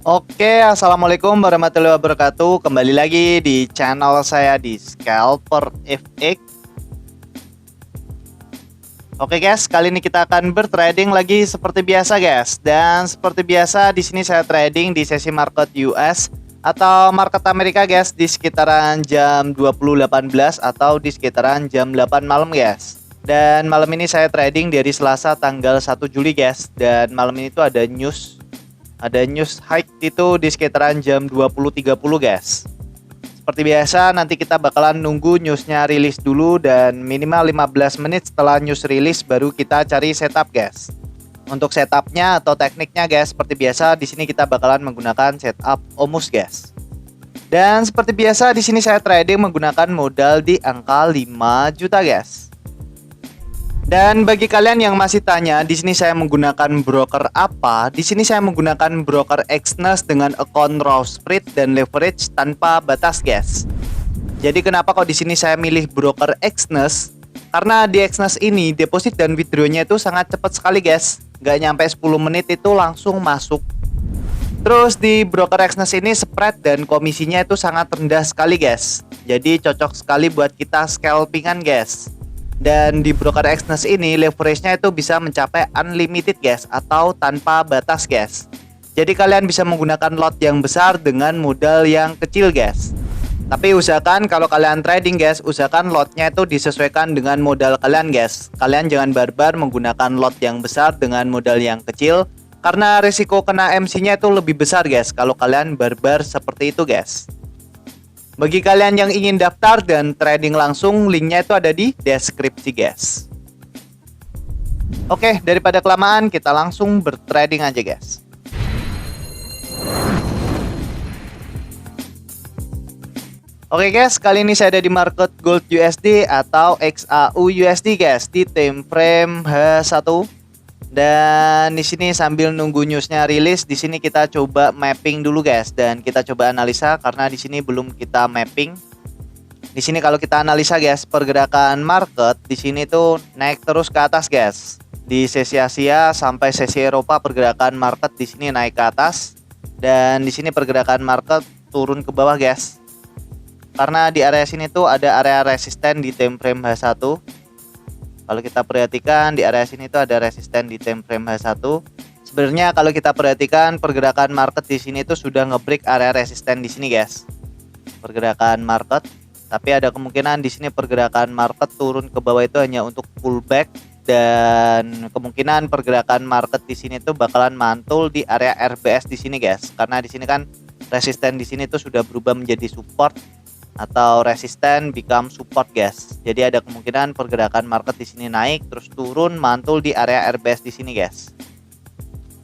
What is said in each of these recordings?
Assalamualaikum warahmatullahi wabarakatuh. Kembali lagi di channel saya di Scalper FX. Oke guys, kali ini kita akan bertrading lagi seperti biasa guys. Dan seperti biasa di sini saya trading di sesi market US atau market Amerika guys di sekitaran jam 20.18 atau di sekitaran jam 8 malam guys. Dan malam ini saya trading dari Selasa tanggal 1 Juli guys. Dan malam ini tuh ada news hike itu di sekitaran jam 20.30 guys. Seperti biasa nanti kita bakalan nunggu newsnya rilis dulu dan minimal 15 menit setelah news rilis baru kita cari setup guys. Untuk setupnya atau tekniknya guys, seperti biasa di sini kita bakalan menggunakan setup OMUS guys. Dan seperti biasa di sini saya trading menggunakan modal di angka 5 juta guys. Dan bagi kalian yang masih tanya, di sini saya menggunakan broker apa? Di sini saya menggunakan broker Exness dengan account raw spread dan leverage tanpa batas, guys. Jadi kenapa kok di sini saya milih broker Exness? Karena di Exness ini deposit dan withdrawnya itu sangat cepat sekali, guys. Nggak nyampe 10 menit itu langsung masuk. Terus di broker Exness ini spread dan komisinya itu sangat rendah sekali, guys. Jadi cocok sekali buat kita scalpingan, guys. Dan di broker Exness ini leverage-nya itu bisa mencapai unlimited guys atau tanpa batas guys. Jadi kalian bisa menggunakan lot yang besar dengan modal yang kecil guys. Tapi usahakan kalau kalian trading guys, usahakan lotnya itu disesuaikan dengan modal kalian guys. Kalian jangan barbar menggunakan lot yang besar dengan modal yang kecil, karena risiko kena MC-nya itu lebih besar guys kalau kalian barbar seperti itu guys. Bagi kalian yang ingin daftar dan trading langsung, linknya itu ada di deskripsi guys. Oke, daripada kelamaan kita langsung bertrading aja guys. Oke guys, kali ini saya ada di market gold USD atau XAU USD guys di time frame H1. Dan di sini sambil nunggu newsnya rilis, di sini kita coba mapping dulu guys, dan kita coba analisa karena di sini belum kita mapping. Di sini kalau kita analisa guys, pergerakan market di sini tuh naik terus ke atas guys. Di sesi Asia sampai sesi Eropa pergerakan market di sini naik ke atas, dan di sini pergerakan market turun ke bawah guys. Karena di area sini tuh ada area resisten di time frame H1. Kalau kita perhatikan di area sini itu ada resisten di time frame H1. Sebenarnya kalau kita perhatikan pergerakan market di sini itu sudah ngebreak area resisten di sini guys. Pergerakan market, tapi ada kemungkinan di sini pergerakan market turun ke bawah itu hanya untuk pullback, dan kemungkinan pergerakan market di sini tuh bakalan mantul di area RBS di sini guys. Karena di sini kan resisten di sini tuh sudah berubah menjadi support atau resisten become support guys. Jadi ada kemungkinan pergerakan market di sini naik terus turun mantul di area RBS di sini guys.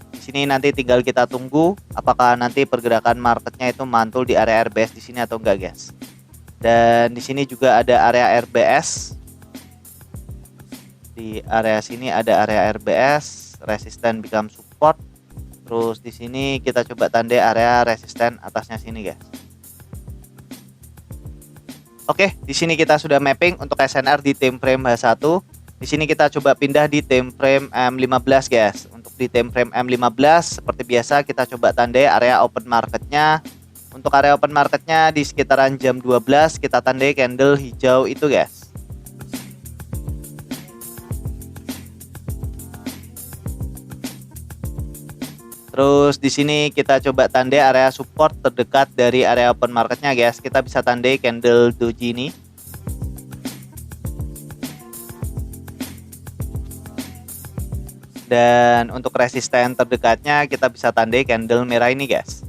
Di sini nanti tinggal kita tunggu apakah nanti pergerakan marketnya itu mantul di area RBS di sini atau enggak guys. Dan di sini juga ada area RBS. Di area sini ada area RBS, resisten become support. Terus di sini kita coba tandai area resisten atasnya sini guys. Oke, di sini kita sudah mapping untuk SNR di time frame H1. Di sini kita coba pindah di time frame M15 guys. Untuk di time frame M15 seperti biasa kita coba tandai area open marketnya. Untuk area open marketnya di sekitaran jam 12 kita tandai candle hijau itu guys. Terus di sini kita coba tandai area support terdekat dari area open marketnya guys. Kita bisa tandai candle doji ini. Dan untuk resisten terdekatnya kita bisa tandai candle merah ini guys.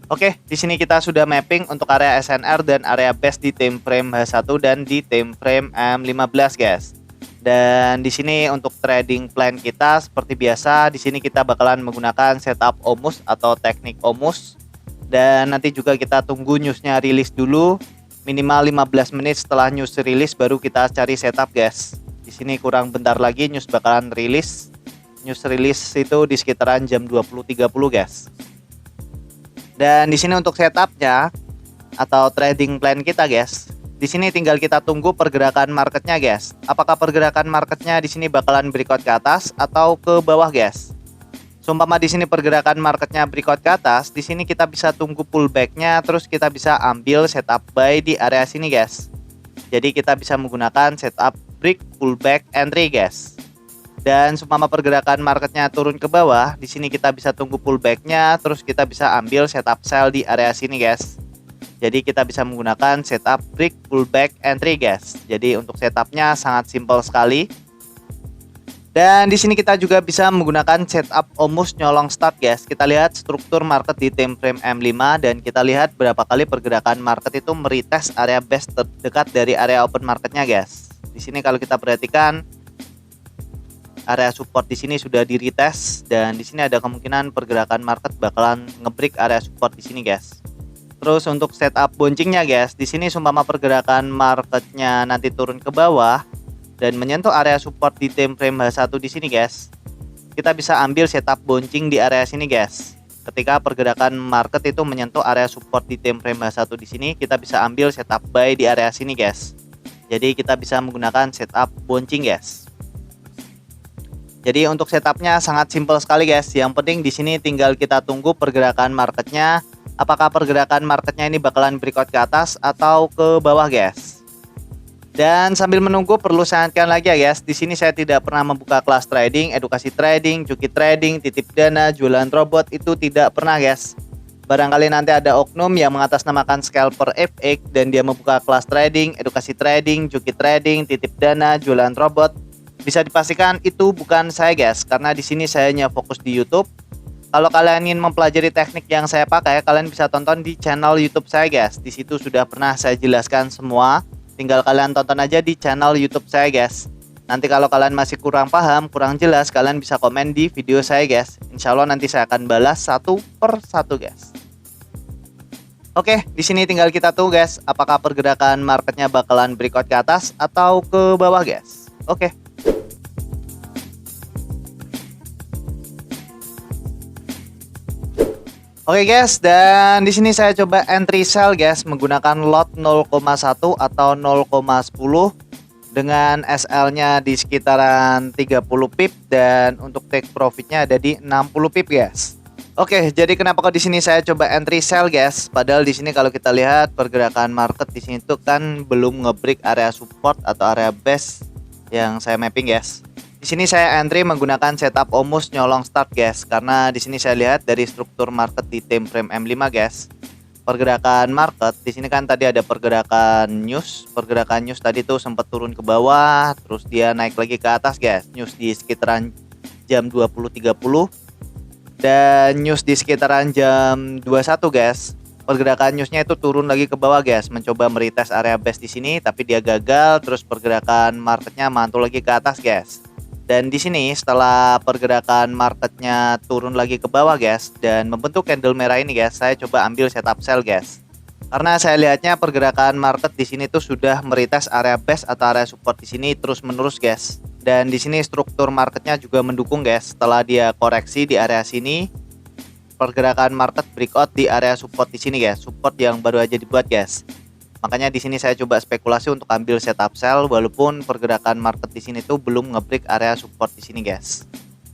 Oke, di sini kita sudah mapping untuk area SNR dan area base di time frame H1 dan di time frame M15 guys. Dan di sini untuk trading plan kita seperti biasa, di sini kita bakalan menggunakan setup OMUS atau teknik OMUS. Dan nanti juga kita tunggu newsnya rilis dulu, minimal 15 menit setelah news rilis baru kita cari setup guys. Di sini kurang bentar lagi news bakalan rilis. News rilis itu di sekitaran jam 20.30 guys. Dan di sini untuk setupnya atau trading plan kita guys, Di sini tinggal kita tunggu pergerakan marketnya, guys. Apakah pergerakan marketnya di sini bakalan breakout ke atas atau ke bawah, guys? Seumpama di sini pergerakan marketnya breakout ke atas, di sini kita bisa tunggu pullbacknya, terus kita bisa ambil setup buy di area sini, guys. Jadi kita bisa menggunakan setup break, pullback, entry, guys. Dan seumpama pergerakan marketnya turun ke bawah, di sini kita bisa tunggu pullbacknya, terus kita bisa ambil setup sell di area sini, guys. Jadi kita bisa menggunakan setup break, pullback, entry, guys. Jadi untuk setupnya sangat simpel sekali. Dan di sini kita juga bisa menggunakan setup almost nyolong start, guys. Kita lihat struktur market di time frame M5 dan kita lihat berapa kali pergerakan market itu meretest area base terdekat dari area open marketnya, guys. Di sini kalau kita perhatikan area support di sini sudah di retest dan di sini ada kemungkinan pergerakan market bakalan ngebreak area support di sini, guys. Terus untuk setup bouncingnya, guys, di sini seumpama pergerakan marketnya nanti turun ke bawah dan menyentuh area support di time frame H1 di sini, guys. Kita bisa ambil setup bouncing di area sini, guys. Ketika pergerakan market itu menyentuh area support di time frame H1 di sini, kita bisa ambil setup buy di area sini, guys. Jadi kita bisa menggunakan setup bouncing, guys. Jadi untuk setupnya sangat simpel sekali, guys. Yang penting di sini tinggal kita tunggu pergerakan marketnya. Apakah pergerakan marketnya ini bakalan breakout ke atas atau ke bawah, guys? Dan sambil menunggu perlu saya ingatkan lagi ya, guys. Di sini saya tidak pernah membuka kelas trading, edukasi trading, cuki trading, titip dana, jualan robot, itu tidak pernah, guys. Barangkali nanti ada oknum yang mengatasnamakan scalper FX dan dia membuka kelas trading, edukasi trading, cuki trading, titip dana, jualan robot. Bisa dipastikan itu bukan saya, guys, karena di sini saya hanya fokus di YouTube. Kalau kalian ingin mempelajari teknik yang saya pakai, kalian bisa tonton di channel YouTube saya, guys. Di situ sudah pernah saya jelaskan semua. Tinggal kalian tonton aja di channel YouTube saya, guys. Nanti kalau kalian masih kurang paham, kurang jelas, kalian bisa komen di video saya, guys. Insya Allah nanti saya akan balas satu per satu, guys. Oke, di sini tinggal kita tunggu, guys. Apakah pergerakan marketnya bakalan breakout ke atas atau ke bawah, guys? Oke. Oke, guys, dan di sini saya coba entry sell, guys, menggunakan lot 0,1 atau 0,10 dengan SL-nya di sekitaran 30 pip dan untuk take profitnya ada di 60 pip, guys. Oke, jadi kenapa kok di sini saya coba entry sell, guys? Padahal di sini kalau kita lihat pergerakan market di sini tuh kan belum ngebreak area support atau area base yang saya mapping, guys. Di sini saya entry menggunakan setup almost nyolong start, guys, karena di sini saya lihat dari struktur market di time frame M5, guys. Pergerakan market di sini kan tadi ada pergerakan news tadi tuh sempat turun ke bawah, terus dia naik lagi ke atas, guys. News di sekitaran jam 20.30 dan news di sekitaran jam 21, guys. Pergerakan newsnya itu turun lagi ke bawah, guys, mencoba meretest area base di sini tapi dia gagal, terus pergerakan marketnya mantul lagi ke atas, guys. Dan di sini setelah pergerakan marketnya turun lagi ke bawah, guys, dan membentuk candle merah ini, guys, saya coba ambil setup sell, guys. Karena saya lihatnya pergerakan market di sini tuh sudah meretest area base atau area support di sini terus menerus, guys. Dan di sini struktur marketnya juga mendukung, guys. Setelah dia koreksi di area sini, pergerakan market breakout di area support di sini, guys. Support yang baru aja dibuat, guys. Makanya di sini saya coba spekulasi untuk ambil setup sell walaupun pergerakan market di sini tuh belum ngebreak area support di sini, guys.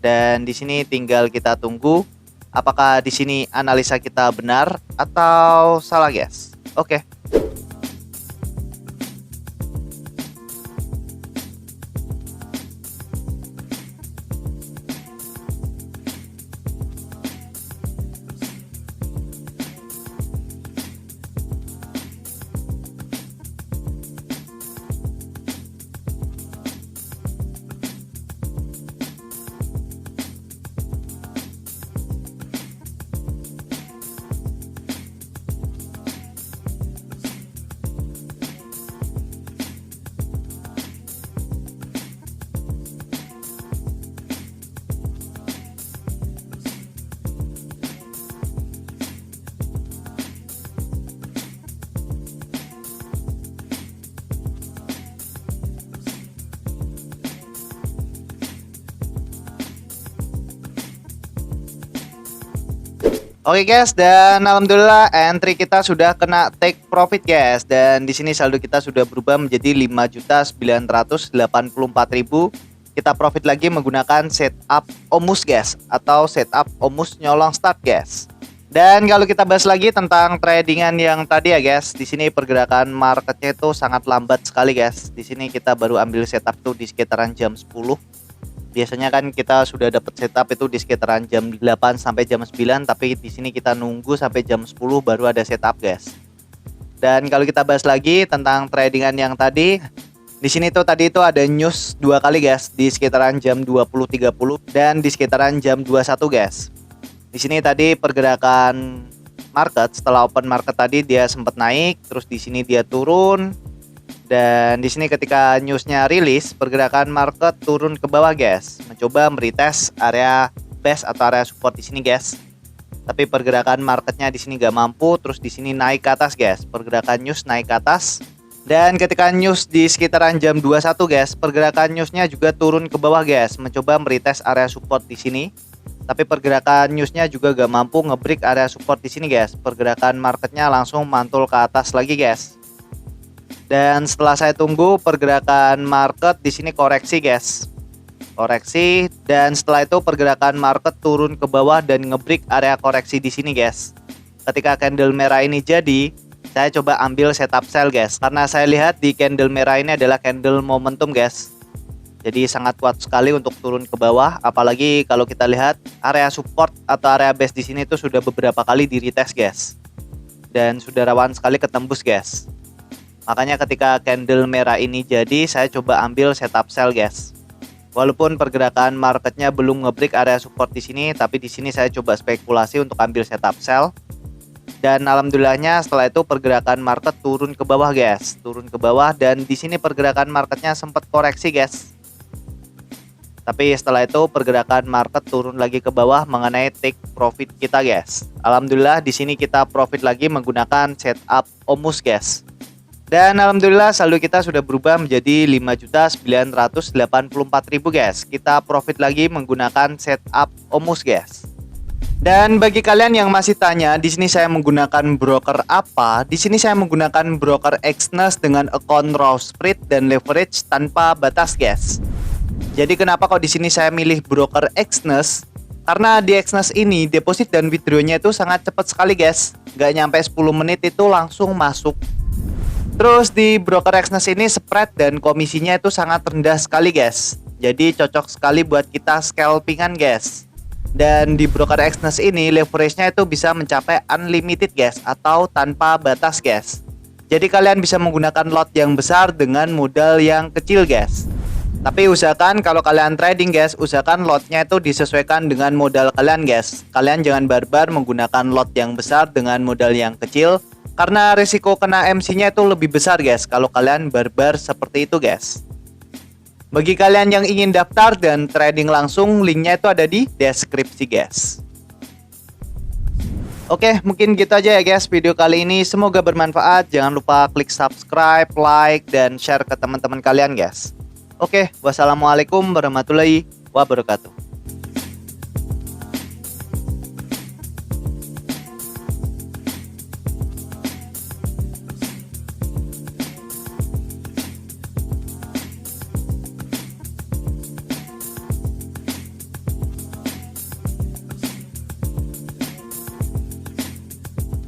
Dan di sini tinggal kita tunggu apakah di sini analisa kita benar atau salah, guys. Oke. Oke guys, dan alhamdulillah entry kita sudah kena take profit guys. Dan di sini saldo kita sudah berubah menjadi 5.984.000. Kita profit lagi menggunakan setup Omus guys, atau setup Omus nyolong start guys. Dan kalau kita bahas lagi tentang tradingan yang tadi ya guys, di sini pergerakan marketnya itu sangat lambat sekali guys. Di sini kita baru ambil setup tuh di sekitaran jam 10. Biasanya kan kita sudah dapat setup itu di sekitaran jam 8 sampai jam 9, tapi di sini kita nunggu sampai jam 10 baru ada setup guys. Dan kalau kita bahas lagi tentang tradingan yang tadi, di sini tuh tadi itu ada news 2 kali guys, di sekitaran jam 20.30 dan di sekitaran jam 21 guys. Di sini tadi pergerakan market setelah open market tadi dia sempat naik, terus di sini dia turun. Dan di sini ketika newsnya rilis, pergerakan market turun ke bawah guys, mencoba meretest area base atau area support di sini guys. Tapi pergerakan marketnya di sini gak mampu, terus di sini naik ke atas guys. Pergerakan news naik ke atas. Dan ketika news di sekitaran jam 21 guys, pergerakan newsnya juga turun ke bawah guys, mencoba meretest area support di sini. Tapi pergerakan newsnya juga gak mampu ngebreak area support di sini guys. Pergerakan marketnya langsung mantul ke atas lagi guys. Dan setelah saya tunggu pergerakan market di sini koreksi guys. Koreksi, dan setelah itu pergerakan market turun ke bawah dan ngebreak area koreksi di sini guys. Ketika candle merah ini jadi, saya coba ambil setup sell guys, karena saya lihat di candle merah ini adalah candle momentum guys. Jadi sangat kuat sekali untuk turun ke bawah, apalagi kalau kita lihat area support atau area base di sini itu sudah beberapa kali di retest guys. Dan sudah rawan sekali ketembus guys. Makanya ketika candle merah ini jadi, saya coba ambil setup sell guys. Walaupun pergerakan marketnya belum ngebreak area support di sini, tapi di sini saya coba spekulasi untuk ambil setup sell. Dan alhamdulillahnya setelah itu pergerakan market turun ke bawah guys, turun ke bawah, dan di sini pergerakan marketnya sempat koreksi guys. Tapi setelah itu pergerakan market turun lagi ke bawah mengenai take profit kita guys. Alhamdulillah di sini kita profit lagi menggunakan setup Omus guys. Dan alhamdulillah saldo kita sudah berubah menjadi 5.984.000 guys. Kita profit lagi menggunakan setup Omus guys. Dan bagi kalian yang masih tanya, di sini saya menggunakan broker apa? Di sini saya menggunakan broker Exness dengan account raw spread dan leverage tanpa batas guys. Jadi kenapa kok di sini saya milih broker Exness? Karena di Exness ini deposit dan withdrawnya itu sangat cepat sekali guys. Gak nyampe 10 menit itu langsung masuk. Terus di broker Exness ini spread dan komisinya itu sangat rendah sekali guys. Jadi cocok sekali buat kita scalpingan guys. Dan di broker Exness ini leverage-nya itu bisa mencapai unlimited guys, atau tanpa batas guys. Jadi kalian bisa menggunakan lot yang besar dengan modal yang kecil guys. Tapi usahakan kalau kalian trading guys, usahakan lotnya itu disesuaikan dengan modal kalian guys. Kalian jangan barbar menggunakan lot yang besar dengan modal yang kecil, karena risiko kena MC-nya itu lebih besar guys kalau kalian barbar seperti itu guys. Bagi kalian yang ingin daftar dan trading langsung, linknya itu ada di deskripsi guys. Oke, mungkin gitu aja ya guys video kali ini. Semoga bermanfaat. Jangan lupa klik subscribe, like, dan share ke teman-teman kalian guys. Oke, wassalamualaikum warahmatullahi wabarakatuh.